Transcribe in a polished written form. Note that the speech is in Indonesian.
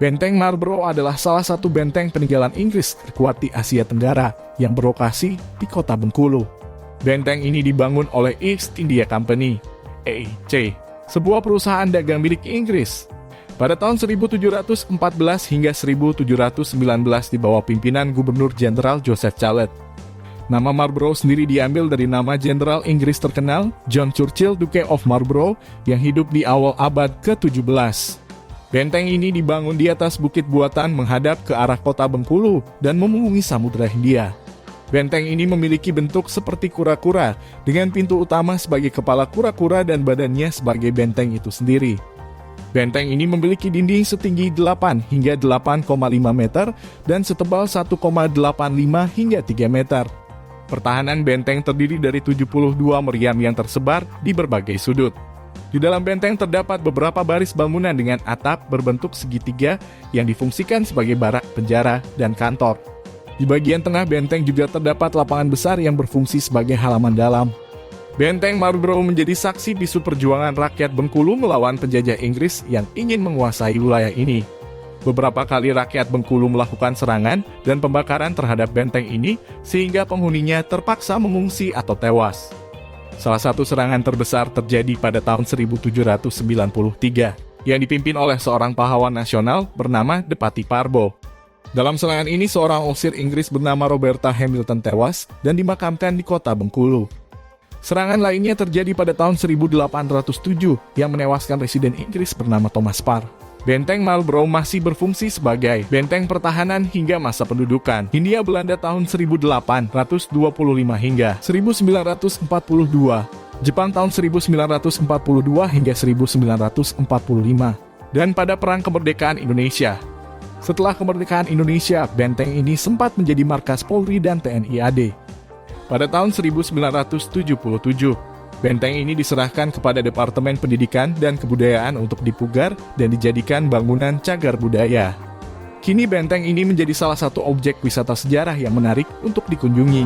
Benteng Marlborough adalah salah satu benteng peninggalan Inggris terkuat di Asia Tenggara yang berlokasi di kota Bengkulu. Benteng ini dibangun oleh East India Company, EIC, sebuah perusahaan dagang milik Inggris. Pada tahun 1714 hingga 1719 di bawah pimpinan Gubernur Jenderal Joseph Calet. Nama Marlborough sendiri diambil dari nama Jenderal Inggris terkenal John Churchill, Duke of Marlborough, yang hidup di awal abad ke-17. Benteng ini dibangun di atas bukit buatan menghadap ke arah kota Bengkulu dan memungungi Samudra Hindia. Benteng ini memiliki bentuk seperti kura-kura, dengan pintu utama sebagai kepala kura-kura dan badannya sebagai benteng itu sendiri. Benteng ini memiliki dinding setinggi 8 hingga 8,5 meter dan setebal 1,85 hingga 3 meter. Pertahanan benteng terdiri dari 72 meriam yang tersebar di berbagai sudut. Di dalam benteng terdapat beberapa baris bangunan dengan atap berbentuk segitiga yang difungsikan sebagai barak, penjara, dan kantor. Di bagian tengah benteng juga terdapat lapangan besar yang berfungsi sebagai halaman dalam. Benteng Marlborough menjadi saksi bisu perjuangan rakyat Bengkulu melawan penjajah Inggris yang ingin menguasai wilayah ini. Beberapa kali rakyat Bengkulu melakukan serangan dan pembakaran terhadap benteng ini sehingga penghuninya terpaksa mengungsi atau tewas. Salah satu serangan terbesar terjadi pada tahun 1793 yang dipimpin oleh seorang pahlawan nasional bernama Depati Parbo. Dalam serangan ini seorang ofisir Inggris bernama Roberta Hamilton tewas dan dimakamkan di kota Bengkulu. Serangan lainnya terjadi pada tahun 1807 yang menewaskan residen Inggris bernama Thomas Parr. Benteng Marlborough masih berfungsi sebagai benteng pertahanan hingga masa pendudukan Hindia Belanda tahun 1825 hingga 1942, Jepang tahun 1942 hingga 1945, dan pada Perang Kemerdekaan Indonesia. Setelah kemerdekaan Indonesia, benteng ini sempat menjadi markas Polri dan TNI AD. Pada tahun 1977, benteng ini diserahkan kepada Departemen Pendidikan dan Kebudayaan untuk dipugar dan dijadikan bangunan cagar budaya. Kini benteng ini menjadi salah satu objek wisata sejarah yang menarik untuk dikunjungi.